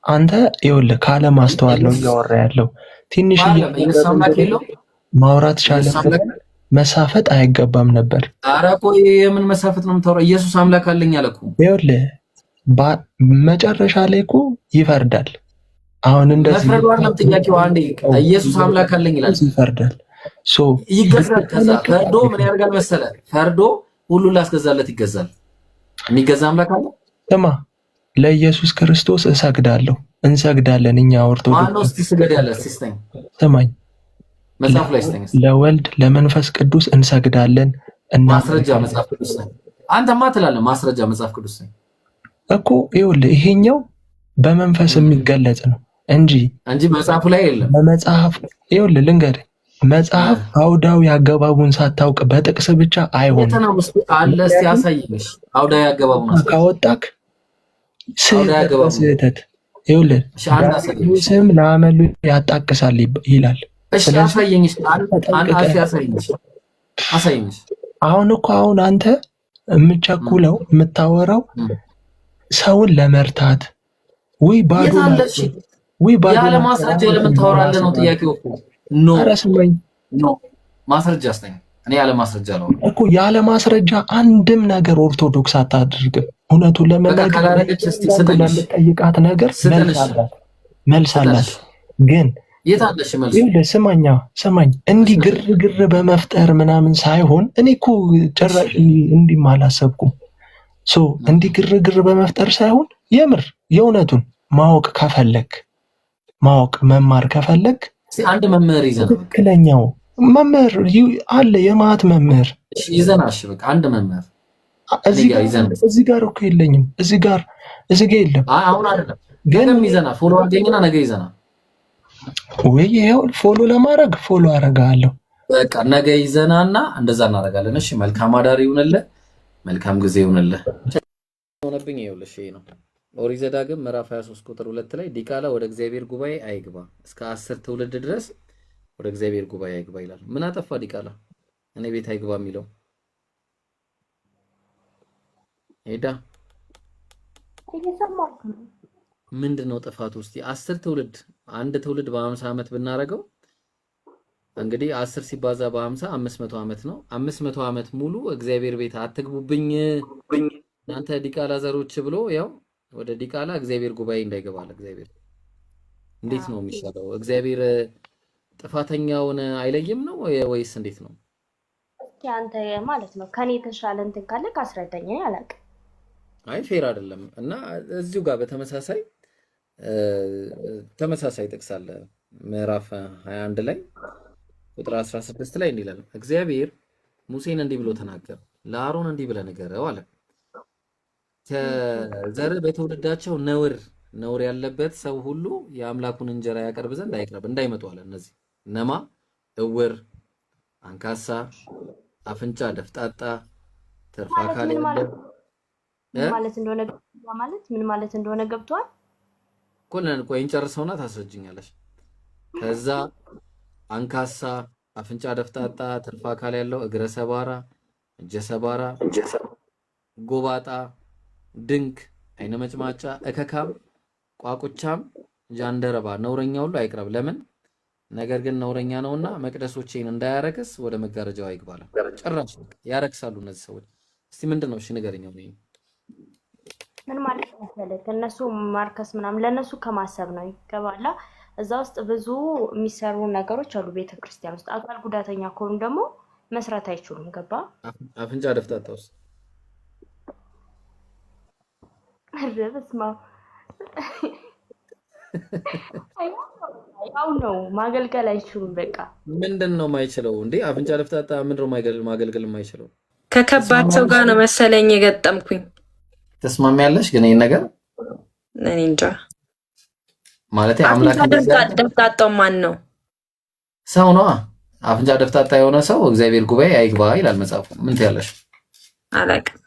[SPEAKER 1] አንተ ይኸውልህ ካለ ማስተዋል ነው እያወራ ያለው። ትንሽ
[SPEAKER 2] ኢየሱስ አምላክ የለውም።
[SPEAKER 1] ማውራት ቻለ መሳፈጥ አይገባም ነበር።
[SPEAKER 2] ኧረ ቆይ የምን መሳፈጥ ነው የምታወራው? ኢየሱስ አምላክ አለኝ አለ እኮ።
[SPEAKER 1] ይኸውልህ መጨረሻ ላይ እኮ ይፈርዳል። አሁን እንደዚህ
[SPEAKER 2] መፍረዱ አይደለም ጥያቄው። አንዴ ኢየሱስ አምላክ አለኝ ይላል፣
[SPEAKER 1] ይፈርዳል።
[SPEAKER 2] ይገዛል። ከዛ ፈርዶ ምን ያደርጋል መሰለ? ፈርዶ ሁሉን ላስገዛለት ይገዛል። የሚገዛ አምላክ አለ።
[SPEAKER 1] ስማ፣ ለኢየሱስ ክርስቶስ እሰግዳለሁ፣ እንሰግዳለን እኛ ኦርቶዶክስ።
[SPEAKER 2] ማነው እስቲ ስገድ ያለ? ሲስተኝ
[SPEAKER 1] ስማኝ፣
[SPEAKER 2] መጽሐፍ ላይ ስተኝ
[SPEAKER 1] ለወልድ ለመንፈስ ቅዱስ እንሰግዳለን።
[SPEAKER 2] ማስረጃ መጽሐፍ ቅዱስ ነኝ። አንተማ ትላለህ ማስረጃ መጽሐፍ ቅዱስ ነኝ
[SPEAKER 1] እኮ። ይኸውልህ ይሄኛው በመንፈስ የሚገለጽ ነው እንጂ
[SPEAKER 2] መጽሐፉ ላይ የለም።
[SPEAKER 1] በመጽሐፍ ይኸውልህ ልንገርህ፣ መጽሐፍ አውዳዊ አገባቡን ሳታውቅ በጥቅስ ብቻ አይሆንም።
[SPEAKER 2] አለ እስቲ አሳይሽ። አውዳዊ አገባቡን
[SPEAKER 1] ካወጣክ ስህተት። ይኸውልህ ስም ለአመሉ ያጣቅሳል ይላል።
[SPEAKER 2] እሺ አሳየኝ።
[SPEAKER 1] አሁን አንተ የምትቸኩለው የምታወራው ሰውን ለመርታት ወይ ባዶ
[SPEAKER 2] ያለ ማስረጃ ለምን ታወራለህ ነው ጥያቄው። ኖ ማስረጃ አስተኝ እኔ ያለ ማስረጃ ነው
[SPEAKER 1] እኮ ያለ ማስረጃ አንድም ነገር ኦርቶዶክስ አታድርግም። እውነቱን ለመናገር ለምጠይቃት ነገር መልስ አላት። ግን ስማኝ እንዲህ ግርግር በመፍጠር ምናምን ሳይሆን እኔ እኮ ጭራሽ እንዲህም አላሰብኩም። እንዲህ ግርግር በመፍጠር ሳይሆን የምር የእውነቱን ማወቅ መማር ከፈለግ
[SPEAKER 2] አንድ መምህር ይዘን
[SPEAKER 1] ትክክለኛው መምህር አለ፣ የማት መምህር
[SPEAKER 2] ይዘና። እሺ በቃ አንድ መምህር
[SPEAKER 1] እዚህ ጋር እኮ የለኝም። እዚህ ጋር የለም።
[SPEAKER 2] አሁን አይደለም ግን ይዘና ፎሎ አድርገኝና ነገ ይዘና
[SPEAKER 1] ወይ ይሄው ፎሎ ለማድረግ ፎሎ አደርጋለሁ።
[SPEAKER 2] በቃ ነገ ይዘናና እንደዛ እናደርጋለን። እሺ መልካም አዳር ይሁንልህ፣ መልካም ጊዜ ይሁንልህ። ሆነብኝ ይኸውልሽ፣ ይሄ ነው ኦሪት ዘዳግም ምዕራፍ 23 ቁጥር 2 ላይ ዲቃላ ወደ እግዚአብሔር ጉባኤ አይግባ፣ እስከ 10 ትውልድ ድረስ ወደ እግዚአብሔር ጉባኤ አይግባ ይላል። ምን አጠፋ ዲቃላ እኔ ቤት አይግባ የሚለው? ሄዳ ምንድነው ጥፋቱ? እስቲ 10 ትውልድ አንድ ትውልድ በ50 ዓመት ብናረገው እንግዲህ 10 ሲባዛ በ50 500 ዓመት ነው። 500 ዓመት ሙሉ እግዚአብሔር ቤት አትግቡብኝ እናንተ ዲቃላ ዘሮች ብሎ ያው ወደ ዲቃላ እግዚአብሔር ጉባኤ እንዳይገባል እግዚአብሔር እንዴት ነው የሚሻለው? እግዚአብሔር ጥፋተኛውን አይለይም ነው ወይስ እንዴት ነው?
[SPEAKER 3] እስኪ አንተ ማለት ነው ከኔ የተሻለ እንትን ካለ ካስረዳኝ። አላውቅም።
[SPEAKER 2] አይ ፌር አይደለም። እና እዚሁ ጋር ተመሳሳይ ጥቅስ አለ ምዕራፍ 21 ላይ ቁጥር 16 ላይ እንዲህ ይላል፣ እግዚአብሔር ሙሴን እንዲህ ብሎ ተናገረ፣ ለአሮን እንዲህ ብለህ ንገረው አለ፣ ከዘር በትውልዳቸው ነውር ያለበት ሰው ሁሉ የአምላኩን እንጀራ ያቀርብ ዘንድ አይቅረብ እንዳይመጡ አለ። እነዚህ እነማ? እውር፣ አንካሳ፣ አፍንጫ ደፍጣጣ፣ ትርፍ አካል ያለው
[SPEAKER 3] ምን ማለት እንደሆነ ገብቷል።
[SPEAKER 2] ቆይ እንጨርሰውና ታስረጅኛለሽ። ከዛ አንካሳ፣ አፍንጫ ደፍጣጣ፣ ትርፍ አካል ያለው፣ እግረ ሰባራ፣ እጀ ሰባራ፣ ጎባጣ፣ ድንክ፣ አይነ መጭማጫ፣ እከካም፣ ቋቁቻም፣ ጃንደረባ ነውረኛ ሁሉ አይቅረብ። ለምን? ነገር ግን ነውረኛ ነውና መቅደሶቼን እንዳያረክስ ወደ መጋረጃው አይግባል። ጭራሽ ያረክሳሉ እነዚህ ሰዎች። እስቲ ምንድነው? እሺ ንገረኝ።
[SPEAKER 3] ምን ማለት መሰለህ? ከነሱ ማርከስ ምናምን ለነሱ ከማሰብ ነው ይገባላ። እዛ ውስጥ ብዙ የሚሰሩ ነገሮች አሉ ቤተክርስቲያን ውስጥ። አካል ጉዳተኛ ከሆኑ ደግሞ መስራት አይችሉም። ገባ?
[SPEAKER 2] አፍንጫ ደፍጣጣውስ
[SPEAKER 3] በስማ ያው ነው ማገልገል አይችሉም። በቃ
[SPEAKER 2] ምንድነው የማይችለው እንዴ? አፍንጫ ደፍጣጣ ምንድነው ማገልገል የማይችለው?
[SPEAKER 4] ከከባድ ሰው ጋር ነው መሰለኝ የገጠምኩኝ።
[SPEAKER 2] ተስማሚያለሽ? ግን ይሄን ነገር
[SPEAKER 4] እኔ እንጃ
[SPEAKER 2] ማለት አምላክ
[SPEAKER 4] ደፍጣጣው ማን ነው?
[SPEAKER 2] ሰው ነው። አፍንጫ ደፍጣጣ የሆነ ሰው እግዚአብሔር ጉባኤ አይግባ ይላል መጽሐፉ። ምን ትያለሽ?
[SPEAKER 4] አላውቅም።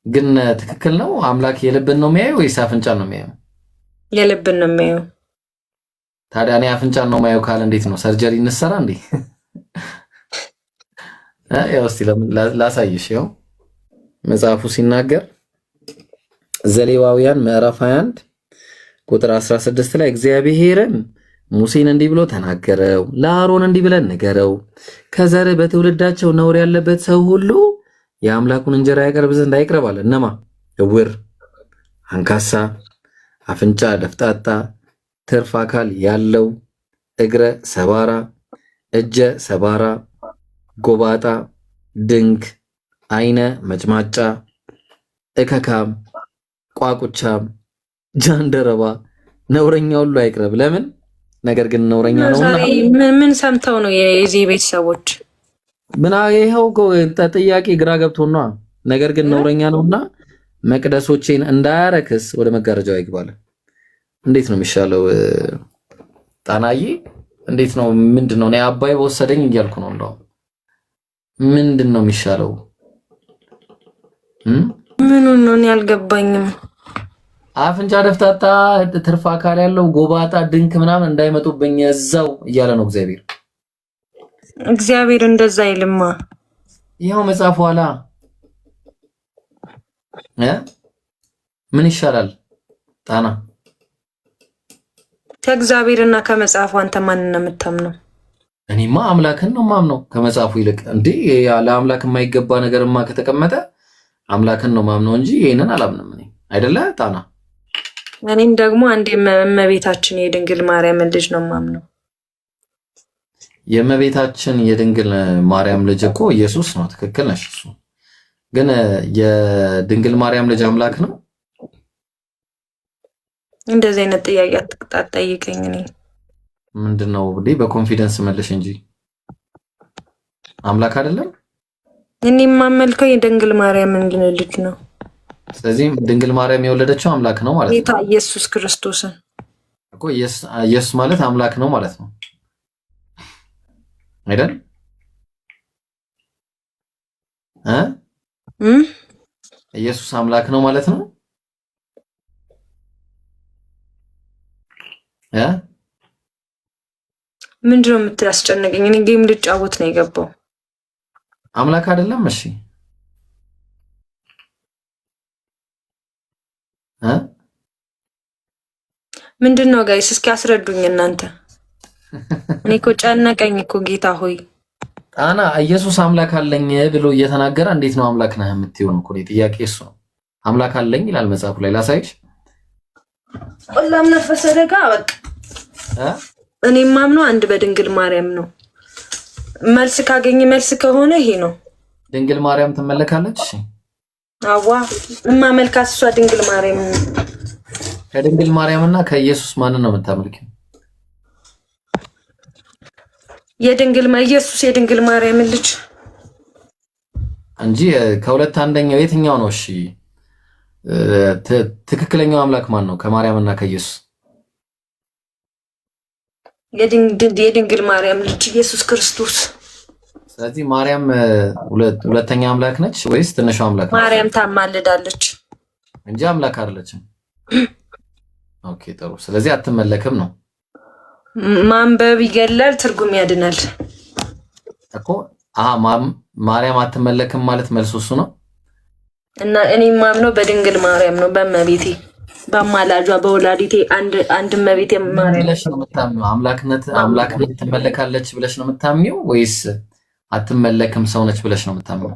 [SPEAKER 2] ግን ትክክል ነው? አምላክ የልብን ነው የሚያየው ወይስ አፍንጫን ነው የሚያየው?
[SPEAKER 4] የልብን ነው የሚያየው።
[SPEAKER 2] ታዲያ እኔ አፍንጫን ነው የማየው ካለ እንዴት ነው ሰርጀሪ እንሰራ እንዴ? ያው እስቲ ላሳይሽ። ያው መጽሐፉ ሲናገር ዘሌዋውያን ምዕራፍ 21 ቁጥር 16 ላይ እግዚአብሔርም ሙሴን እንዲህ ብሎ ተናገረው፣ ለአሮን እንዲህ ብለን ንገረው፣ ከዘር በትውልዳቸው ነውር ያለበት ሰው ሁሉ የአምላኩን እንጀራ ያቀርብ ዘንድ አይቅረብ አለ። እነማ? እውር፣ አንካሳ፣ አፍንጫ ደፍጣጣ፣ ትርፍ አካል ያለው፣ እግረ ሰባራ፣ እጀ ሰባራ፣ ጎባጣ፣ ድንክ፣ አይነ መጭማጫ፣ እከካም፣ ቋቁቻም፣ ጃንደረባ ነውረኛ ሁሉ አይቅረብ። ለምን? ነገር ግን ነውረኛ ነውና።
[SPEAKER 4] ምን ሰምተው ነው የዚህ ቤተሰቦች?
[SPEAKER 2] ምን ይሄው ጥያቄ ግራ ገብቶና። ነገር ግን ነውረኛ ነውና መቅደሶቼን እንዳያረክስ ወደ መጋረጃው አይግባል። እንዴት ነው የሚሻለው? ጣናዬ እንዴት ነው? ምንድነው? እኔ አባይ በወሰደኝ እያልኩ ነው። እንደው ምንድነው የሚሻለው?
[SPEAKER 4] ምኑን ነው ያልገባኝም።
[SPEAKER 2] አፍንጫ ደፍጣጣ፣ ትርፍ አካል ያለው፣ ጎባጣ፣ ድንክ ምናምን እንዳይመጡብኝ እዛው እያለ ነው እግዚአብሔር።
[SPEAKER 4] እግዚአብሔር እንደዛ ይልማ።
[SPEAKER 2] ይሄው መጽሐፉ ኋላ ምን ይሻላል? ጣና
[SPEAKER 4] ከእግዚአብሔርና ከመጽሐፉ አንተ ማንን ነው የምታምነው?
[SPEAKER 2] እኔማ አምላክን ነው ማምነው ከመጽሐፉ ይልቅ። እንዴ ለአምላክ የማይገባ ነገርማ ከተቀመጠ አምላክን ነው ማምነው እንጂ ይሄንን አላምንም እኔ። አይደለ ጣና?
[SPEAKER 4] እኔም ደግሞ አንድ የእመቤታችን የድንግል ማርያምን ልጅ ነው ማምነው።
[SPEAKER 2] የእመቤታችን የድንግል ማርያም ልጅ እኮ ኢየሱስ ነው። ትክክል ነሽ። እሱ ግን የድንግል ማርያም ልጅ አምላክ ነው?
[SPEAKER 4] እንደዚህ አይነት ጥያቄ አትጠይቀኝ። እኔ
[SPEAKER 2] ምንድነው ብዴ በኮንፊደንስ መልሽ እንጂ አምላክ አይደለም።
[SPEAKER 4] እኔ የማመልከው የድንግል ማርያምን ልጅ ነው።
[SPEAKER 2] ስለዚህ ድንግል ማርያም የወለደችው አምላክ ነው ማለት ነው።
[SPEAKER 4] ጌታ ኢየሱስ ክርስቶስን
[SPEAKER 2] እኮ ኢየሱስ ማለት አምላክ ነው ማለት ነው አይደል? ኢየሱስ አምላክ ነው ማለት ነው።
[SPEAKER 4] ምንድነው የምታስጨንቀኝ? እኔ ጌም ልጫወት ነው የገባው።
[SPEAKER 2] አምላክ አይደለም? እሺ
[SPEAKER 4] ምንድነው ጋይስ? እስኪ አስረዱኝ እናንተ። እኔ እኮ ጨነቀኝ እኮ ጌታ ሆይ።
[SPEAKER 2] ጣና ኢየሱስ አምላክ አለኝ ብሎ እየተናገረ እንዴት ነው አምላክ ነህ የምትይው? እኮ ጥያቄ እሱ ነው። አምላክ አለኝ ይላል መጽሐፉ ላይ። ላሳይሽ።
[SPEAKER 4] ቆላም ነፈሰ ደጋ በቃ እኔ ማምነው አንድ በድንግል ማርያም ነው። መልስ ካገኘ መልስ ከሆነ ይሄ ነው።
[SPEAKER 2] ድንግል ማርያም ትመለካለች። እሺ
[SPEAKER 4] አዋ እማመልካት እሷ ድንግል ማርያም ነው።
[SPEAKER 2] ከድንግል ማርያምና ከኢየሱስ ማንን ነው የምታመልኪው?
[SPEAKER 4] ኢየሱስ የድንግል ማርያም ልጅ
[SPEAKER 2] እንጂ ከሁለት አንደኛው የትኛው ነው? እሺ ትክክለኛው አምላክ ማን ነው? ከማርያምና ከኢየሱስ?
[SPEAKER 4] የድንግል ማርያም ልጅ ኢየሱስ ክርስቶስ።
[SPEAKER 2] ስለዚህ ማርያም ሁለተኛ አምላክ ነች ወይስ ትንሿ አምላክ ነች?
[SPEAKER 4] ማርያም ታማልዳለች
[SPEAKER 2] እንጂ አምላክ አይደለችም። ኦኬ ጥሩ። ስለዚህ አትመለክም ነው።
[SPEAKER 4] ማንበብ ይገላል፣ ትርጉም ያድናል
[SPEAKER 2] እኮ። ማርያም አትመለክም ማለት መልሱ እሱ ነው።
[SPEAKER 4] እና እኔ ማምነው በድንግል ማርያም ነው፣ በእመቤቴ በአማላጇ በወላዲቴ አንድ እመቤቴ ማርያም
[SPEAKER 2] ብለሽ ነው የምታምኚው? አምላክነት ትመለካለች ብለሽ ነው የምታምኚው ወይስ አትመለክም ሰው ነች ብለሽ ነው የምታምኚው?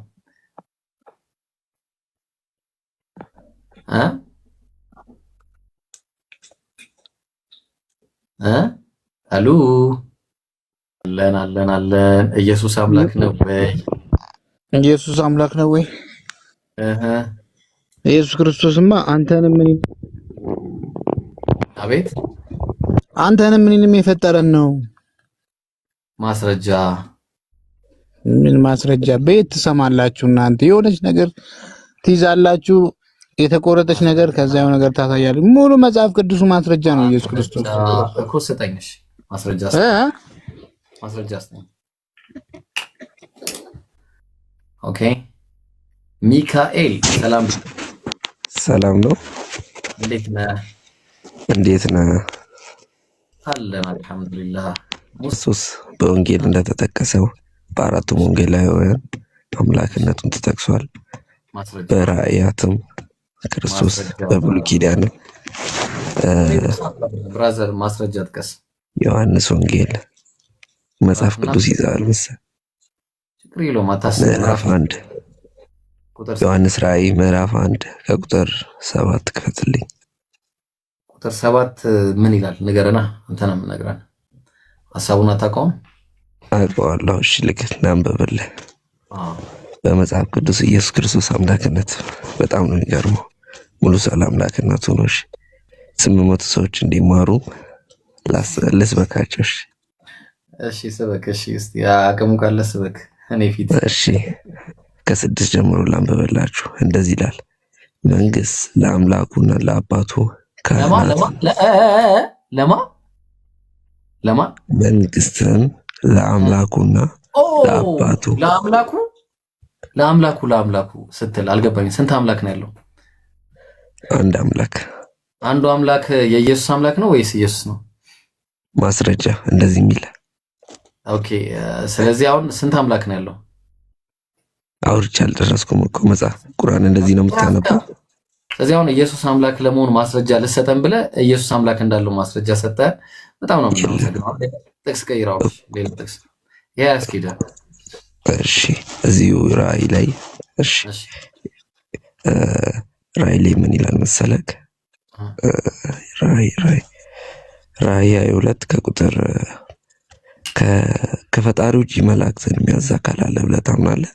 [SPEAKER 2] አሉ አለን። ኢየሱስ አምላክ ነው ወይ?
[SPEAKER 5] ኢየሱስ አምላክ ነው ወይ? ኢየሱስ ክርስቶስማ አንተንም
[SPEAKER 2] አቤት
[SPEAKER 5] አንተንም እኔንም የፈጠረን ነው።
[SPEAKER 2] ማስረጃ
[SPEAKER 5] ምን ማስረጃ? ቤት ትሰማላችሁ እናንተ የሆነች ነገር ትይዛላችሁ፣ የተቆረጠች ነገር ከዛው ነገር ታሳያለች። ሙሉ መጽሐፍ ቅዱሱ ማስረጃ ነው ኢየሱስ ክርስቶስ
[SPEAKER 2] እኮ። ስጠኝሽ ማስረጃ ስጠኝ። ኦኬ ሚካኤል
[SPEAKER 6] ሰላም ነው። እንዴት ነህ?
[SPEAKER 2] አለን አልሐምዱሊላህ።
[SPEAKER 6] ኢየሱስ በወንጌል እንደተጠቀሰው በአራቱም ወንጌላውያን አምላክነቱን ተጠቅሷል። በራእያትም ክርስቶስ በብሉይ ኪዳን
[SPEAKER 2] ብራዘር ማስረጃ ጥቀስ።
[SPEAKER 6] ዮሐንስ ወንጌል መጽሐፍ ቅዱስ ይዛል መሰለኝ። ምዕራፍ 1 ዮሐንስ ራእይ ምዕራፍ 1 ከቁጥር 7 ክፈትልኝ።
[SPEAKER 2] ቁጥር 7 ምን ይላል? ንገረና። አንተ ነው የምነግረን። ሐሳቡን አታውቀውም?
[SPEAKER 6] አውቀዋለሁ። እሺ ልክ እናንብብልህ። በመጽሐፍ ቅዱስ ኢየሱስ ክርስቶስ አምላክነት በጣም ነው የሚገርመው። ሙሉ ሰው አምላክነቱ ነው። እሺ 800 ሰዎች እንዲማሩ ልስበካቸው።
[SPEAKER 2] እሺ ስበክ። እሺ እስቲ አቅሙ ካለ ስበክ። እኔ ፊት
[SPEAKER 6] እሺ ከ6 ጀምሮ ላንብብላችሁ። እንደዚህ ይላል። መንግስት ለአምላኩና ለአባቱ ለማ መንግስትን ለአምላኩና ለአባቱ
[SPEAKER 2] ለአምላኩ ስትል አልገባኝ። ስንት አምላክ ነው ያለው?
[SPEAKER 6] አንድ አምላክ።
[SPEAKER 2] አንዱ አምላክ የኢየሱስ አምላክ ነው ወይስ ኢየሱስ ነው?
[SPEAKER 6] ማስረጃ እንደዚህ የሚል።
[SPEAKER 2] ኦኬ ስለዚህ አሁን ስንት አምላክ ነው ያለው?
[SPEAKER 6] አውርቼ አልጨረስኩም እኮ መጽሐፍ ቁርአን እንደዚህ ነው የምታነበው።
[SPEAKER 2] ስለዚህ አሁን ኢየሱስ አምላክ ለመሆኑ ማስረጃ ልሰጠን ብለህ ኢየሱስ አምላክ እንዳለው ማስረጃ ሰጠህ። በጣም ነው የምናመሰግነው። ጥቅስ ቀይራው። ሌላ ጥቅስ ያስኪዳ
[SPEAKER 6] እሺ እዚሁ ራእይ ላይ እሺ ራእይ ላይ ምን ይላል መሰለክ? ራእይ 2 ከቁጥር ከፈጣሪ ውጪ መላእክትን የሚያዝ አካል አለ ብለህ ታምናለህ?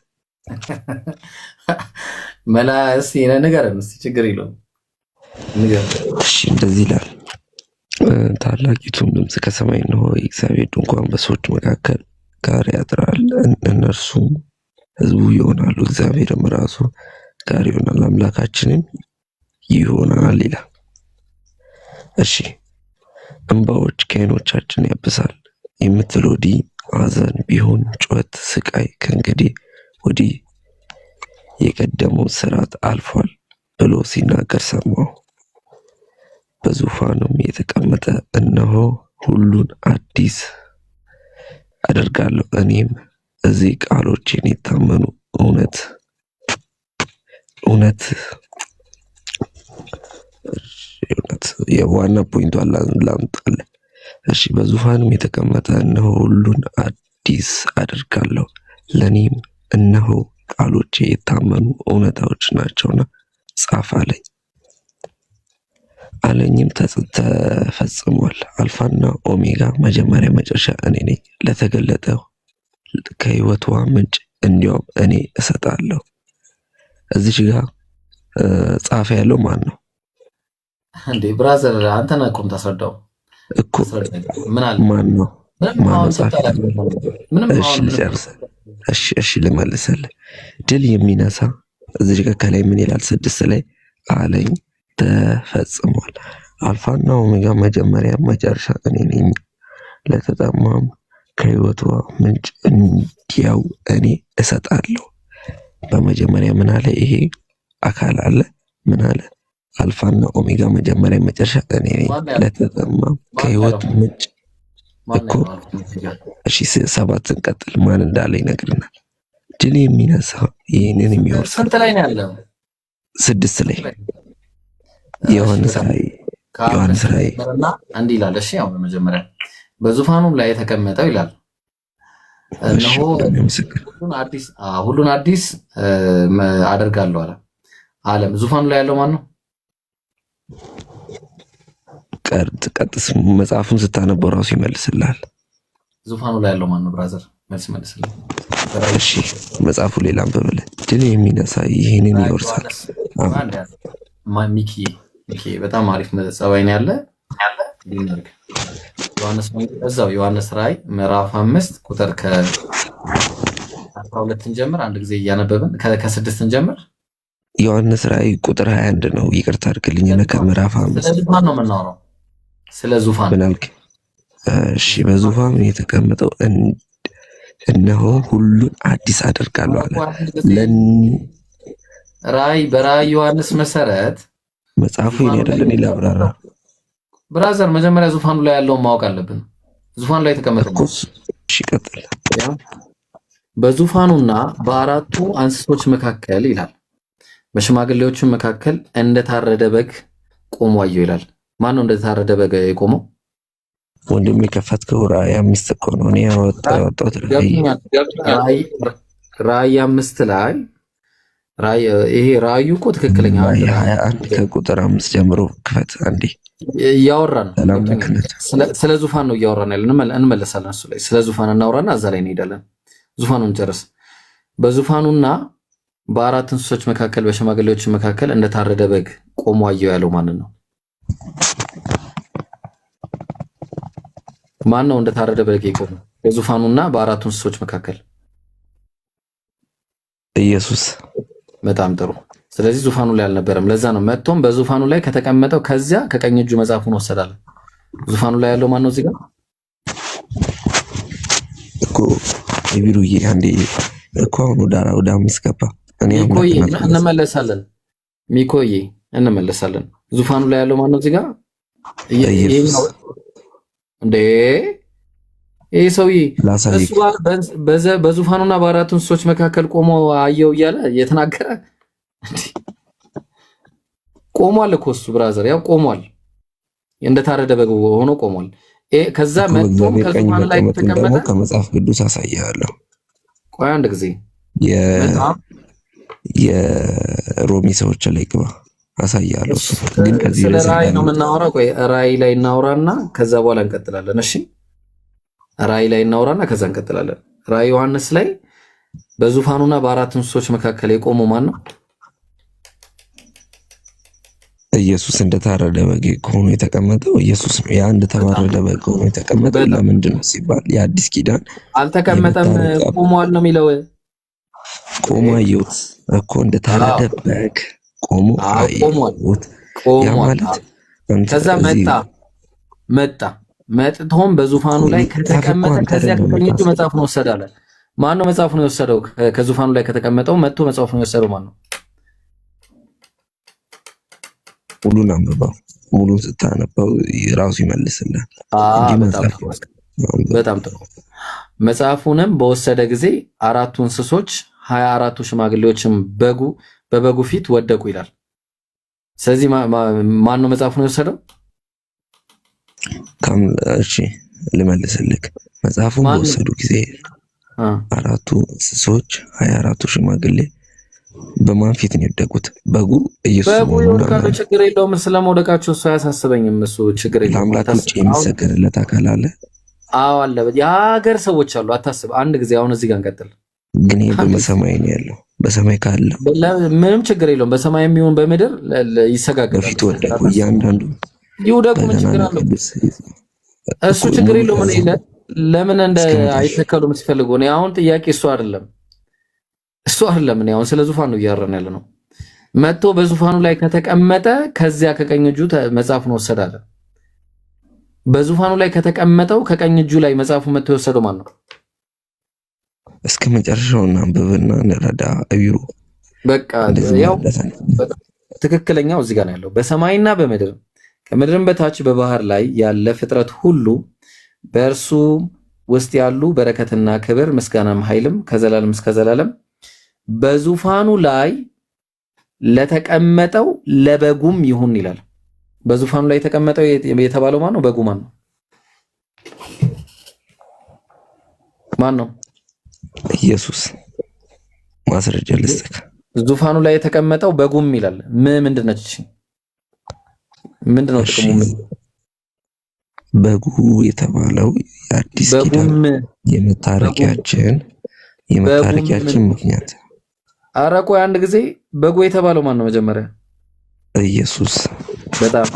[SPEAKER 2] መላእክት ንገረን እስኪ፣ ችግር የለውም ንገረን።
[SPEAKER 6] እሺ እንደዚህ ይላል፣ ታላቂቱም ድምፅ ከሰማይ ነው፣ የእግዚአብሔር ድንኳን በሰዎች መካከል ጋር ያድራል፣ እነርሱም ህዝቡ ይሆናሉ፣ እግዚአብሔርም ራሱ ጋር ይሆናል፣ አምላካችንም ይሆናል ይላል። እሺ እንባዎች ከዓይኖቻችን ያብሳል የምትል ወዲህ ሐዘን ቢሆን ጩኸት፣ ስቃይ ከእንግዲህ ወዲህ የቀደመው ስርዓት አልፏል ብሎ ሲናገር ሰማሁ። በዙፋኑም የተቀመጠ እነሆ ሁሉን አዲስ አደርጋለሁ። እኔም እዚህ ቃሎቼን የታመኑ እውነት የዋና ፖይንቱ ላምጣለ። እሺ በዙፋንም የተቀመጠ እነሆ ሁሉን አዲስ አደርጋለሁ፣ ለእኔም እነሆ ቃሎቼ የታመኑ እውነታዎች ናቸውና ጻፍ አለኝ። አለኝም ተፈጽሟል። አልፋና ኦሜጋ መጀመሪያ መጨረሻ እኔ ነኝ። ለተገለጠው ከህይወቷ ምንጭ እንዲያውም እኔ እሰጣለሁ። እዚች ጋር ጻፈ ያለው ማን ነው
[SPEAKER 2] እንዴ? ብራዘር አንተ ነህ እኮ የምታስረዳው
[SPEAKER 6] እኮ። ማን ነው? ማን ነው ጻፈ? እሺ ልጨርስ። እሺ ልመልስልህ። ድል የሚነሳ እዚች ጋር ከላይ ምን ይላል? 6 ላይ አለኝ ተፈጽሟል። አልፋና ኦሜጋ መጀመሪያ መጨረሻ እኔ ነኝ። ለተጠማም ከህይወቷ ምንጭ እንዲያው እኔ እሰጣለሁ። በመጀመሪያ ምን አለ? ይሄ አካል አለ። ምን አለ? አልፋና ኦሜጋ መጀመሪያ መጨረሻ እኔ ነኝ። ለተጠማም ከህይወት ምንጭ እኮ። እሺ 7 ቀጥል። ማን እንዳለ ይነግርናል። ድል የሚነሳ ይህንን የሚወርስ
[SPEAKER 2] ስንት ላይ ነው ያለው?
[SPEAKER 6] 6 ላይ ዮሐንስ ራእይ
[SPEAKER 2] እንዲህ ይላል። እሺ ያው በመጀመሪያ በዙፋኑም ላይ የተቀመጠው ይላል እነሆ ሁሉን አዲስ አደርጋለሁ አለ። ዓለም ዙፋኑ ላይ ያለው ማን ነው?
[SPEAKER 6] ቀጥስ መጽሐፉን ስታነበው ራሱ ይመልስልሃል።
[SPEAKER 2] ዙፋኑ ላይ ያለው ማን ነው? ብራዘር መልስ መልስልህ።
[SPEAKER 6] እሺ መጽሐፉ ሌላ አንብብልህ። ድል የሚነሳ ይህንን ይወርሳል።
[SPEAKER 2] ሚኪ በጣም አሪፍ ጸባይ ነው ያለ። ዮሐንስ ራእይ ምዕራፍ 5 ቁጥር ከ12 እንጀምር። አንድ ጊዜ እያነበብን ከ6 እንጀምር።
[SPEAKER 6] ዮሐንስ ራእይ ቁጥር 21 ነው። ይቅርታ አድርግልኝና ከምዕራፍ 5
[SPEAKER 2] ስለ ዙፋን ነው የምናወራው። ስለ ዙፋን
[SPEAKER 6] ምን አልክ? እሺ በዙፋኑ የተቀመጠው እነሆ ሁሉን አዲስ አደርጋለሁ አለ።
[SPEAKER 2] በራእይ ዮሐንስ መሰረት
[SPEAKER 6] መጽሐፉ ይሄን አይደለም ይላብራራ።
[SPEAKER 2] ብራዘር መጀመሪያ ዙፋኑ ላይ ያለውን ማወቅ አለብን። ዙፋኑ ላይ የተቀመጠው
[SPEAKER 6] እሺ ቀጥል።
[SPEAKER 2] በዙፋኑና በአራቱ እንስሶች መካከል ይላል በሽማግሌዎቹ መካከል እንደታረደ በግ ቆሞ አየሁ ይላል። ማን ነው እንደታረደ በግ የቆመው?
[SPEAKER 6] ወንድም የከፈትከው ራእይ 5 እኮ ነው። እኔ ያወጣሁት
[SPEAKER 2] ራእይ 5 ላይ ይሄ ራእዩ እኮ ትክክለኛ
[SPEAKER 6] 21 ከቁጥር 5 ጀምሮ ክፈት አንዴ።
[SPEAKER 2] እያወራን ስለ ዙፋን ነው እያወራን ያለን። እንመለሳለን እሱ ላይ ስለ ዙፋን እናወራና እዛ ላይ እንሄዳለን። ዙፋኑን ጨርስ። በዙፋኑና በአራት እንስሶች መካከል በሽማግሌዎች መካከል እንደታረደ በግ ቆሞ አየሁ ያለው ማንን ነው? ማን ነው እንደታረደ በግ የቆመው በዙፋኑና በአራቱ እንስሶች መካከል?
[SPEAKER 6] ኢየሱስ።
[SPEAKER 2] በጣም ጥሩ። ስለዚህ ዙፋኑ ላይ አልነበረም። ለዛ ነው መጥቶም በዙፋኑ ላይ ከተቀመጠው ከዚያ ከቀኝ እጁ መጽሐፉን ወሰዳለ። ዙፋኑ ላይ ያለው ማን ነው? እዚህ ጋር
[SPEAKER 6] እኮ ይብሩዬ አንዴ እኮ አሁን ወደ 5 ገባ። እኔ
[SPEAKER 2] እንመለሳለን። ሚኮዬ እንመለሳለን። ዙፋኑ ላይ ያለው ማን ነው? እዚህ ጋር እንዴ ይሄ ሰውዬ እሱ በዙፋኑና በአራቱ እንስሶች መካከል ቆሞ አየው እያለ የተናገረ ቆሟል እኮ እሱ ብራዘር፣ ያው ቆሟል። እንደታረደ በግ ሆኖ ቆሟል። ከዛ መጥቶም ከዙፋኑ ላይ ተቀመጠ።
[SPEAKER 6] ከመጽሐፍ ቅዱስ አሳያለሁ።
[SPEAKER 2] ቆይ አንድ ጊዜ
[SPEAKER 6] የሮሚ ሰዎች ላይ ግባ አሳያለሁ። ግን ከዚህ
[SPEAKER 2] ስለ ራእይ ነው የምናወራው። ቆይ ራእይ ላይ እናውራና ከዛ በኋላ እንቀጥላለን። እሺ ራእይ ላይ እናውራና ከዛ እንቀጥላለን። ራእይ ዮሐንስ ላይ በዙፋኑና በአራት እንስሶች መካከል የቆመው ማን ነው?
[SPEAKER 6] ኢየሱስ እንደታረደ በግ ሆኖ የተቀመጠው ኢየሱስ ነው። ያ እንደተባረደ በግ ሆኖ የተቀመጠው ለምንድን ነው ሲባል የአዲስ ኪዳን
[SPEAKER 2] አልተቀመጠም ቆሟል ነው የሚለው።
[SPEAKER 6] ቆሞ አየሁት እኮ እንደታረደ በግ ቆሞ አየሁት። ያ ማለት
[SPEAKER 2] ከዛ መጥቶም በዙፋኑ ላይ ከተቀመጠ ከዚያ ከቀኝ እጁ መጽሐፉን ወሰደ አለ። ማን ነው መጽሐፉን የወሰደው? ከዙፋኑ ላይ ከተቀመጠው መጥቶ መጽሐፉን የወሰደው ማን ነው?
[SPEAKER 6] ሙሉን አንብበው። ሙሉን ስታነበው ራሱ ይመልስልህ።
[SPEAKER 2] በጣም ጥሩ። መጽሐፉንም በወሰደ ጊዜ አራቱ እንስሶች 24ቱ ሽማግሌዎችም በበጉ ፊት ወደቁ ይላል። ስለዚህ ማን ነው መጽሐፉን የወሰደው?
[SPEAKER 6] እሺ ልመልስልህ። መጽሐፉን በወሰዱ ጊዜ አራቱ እንስሶች 24ቱ ሽማግሌ በማን ፊት ነው የወደቁት? በጉ ኢየሱስ ነው።
[SPEAKER 2] ይወድቃሉ፣ ችግር የለውም። ስለመውደቃቸው እሱ አያሳስበኝም። እሱ ችግር የለውም።
[SPEAKER 6] ለአምላክ ውጭ የሚሰገድለት አካል አለ?
[SPEAKER 2] አዎ አለ። የሀገር ሰዎች አሉ፣ አታስብ። አንድ ጊዜ አሁን እዚህ ጋር እንቀጥል።
[SPEAKER 6] ግን ይሄ በሰማይ ነው ያለው። በሰማይ ካለው
[SPEAKER 2] ምንም ችግር የለውም። በሰማይ የሚሆን በምድር ይሰጋገዳል።
[SPEAKER 6] በፊት ወደቁ። እያንዳንዱ
[SPEAKER 2] ይወደቁ፣ ምን ችግር አለው? እሱ ችግር የለውም። ለምን እንደ አይተከሉም ሲፈልጉ ነው። አሁን ጥያቄ እሱ አይደለም እኔ አሁን ስለ ዙፋን ነው እያወራን ያለ ነው። መጥቶ በዙፋኑ ላይ ከተቀመጠ ከዚያ ከቀኝ እጁ መጽሐፉን ወሰደ አለ። በዙፋኑ ላይ ከተቀመጠው ከቀኝ እጁ ላይ መጽሐፉ መጥቶ የወሰደው ማን ነው?
[SPEAKER 6] እስከ መጨረሻው እናንብብና እንረዳ። አቢሩ
[SPEAKER 2] በቃ ያው ትክክለኛው እዚህ ጋር ነው ያለው። በሰማይና በምድር ከምድርም በታች በባህር ላይ ያለ ፍጥረት ሁሉ በእርሱ ውስጥ ያሉ በረከትና ክብር ምስጋናም ኃይልም ከዘላለም እስከ ዘላለም በዙፋኑ ላይ ለተቀመጠው ለበጉም ይሁን ይላል። በዙፋኑ ላይ የተቀመጠው የተባለው ማን ነው? በጉ ማን ነው? ማን ነው?
[SPEAKER 6] ኢየሱስ። ማስረጃ ልስጥህ።
[SPEAKER 2] ዙፋኑ ላይ የተቀመጠው በጉም ይላል። ምንድን ነች? ምንድነው ጥቅሙ?
[SPEAKER 6] በጉ የተባለው የአዲስ ኪዳን የመታረቂያችን ምክንያት።
[SPEAKER 2] ኧረ ቆይ አንድ ጊዜ በጉ የተባለው ማን ነው? መጀመሪያ
[SPEAKER 6] ኢየሱስ።
[SPEAKER 2] በጣም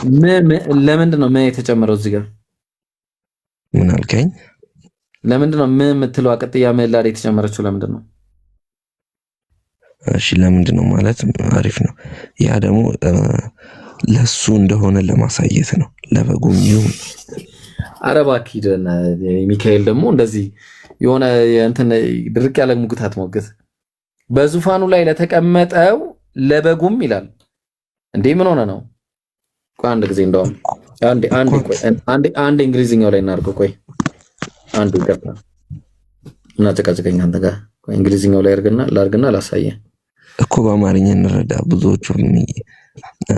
[SPEAKER 2] ለምንድን ነው የተጨመረው እዚህ ጋር?
[SPEAKER 6] ምን አልከኝ?
[SPEAKER 2] ለምንድን ነው የምትለው ቅጥያ ምላድ የተጨመረችው? ለምንድን ነው?
[SPEAKER 6] እሺ ለምንድን ነው ማለት አሪፍ ነው። ያ ደግሞ ለሱ እንደሆነ ለማሳየት ነው። ለበጉም ይሁን።
[SPEAKER 2] ኧረ እባክህ ሚካኤል ደግሞ እንደዚህ የሆነ እንትን ድርቅ ያለ ሙግታት ሞግት። በዙፋኑ ላይ ለተቀመጠው ለበጉም ይላል። እንዴ ምን ሆነ ነው? ቆይ አንድ ጊዜ እንደውም አንድ እንግሊዝኛው ላይ እናድርገው። ቆይ አንዱ ይገባ እና ተቀጽቀኝ አንተ ጋር ቆይ እንግሊዝኛው ላይ ላርግና ላሳየ
[SPEAKER 6] እኮ በአማርኛ እንረዳ። ብዙዎቹ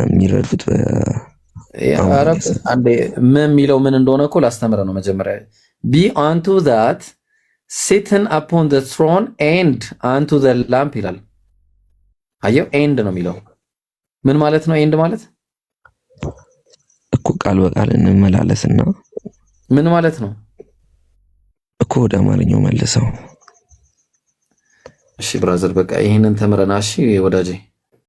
[SPEAKER 6] የሚረዱት
[SPEAKER 2] አረብ አንዴ ምን የሚለው ምን እንደሆነ እኮ ላስተምረ ነው። መጀመሪያ be unto that sitting upon the throne and unto the lamp ይላል። አየው ኤንድ ነው የሚለው ምን ማለት ነው? ኤንድ ማለት
[SPEAKER 6] እኮ ቃል በቃል እንመላለስና
[SPEAKER 2] ምን ማለት ነው
[SPEAKER 6] እኮ ወደ አማርኛው መልሰው።
[SPEAKER 2] እሺ ብራዘር በቃ ይሄንን ተምረና እሺ ወዳጄ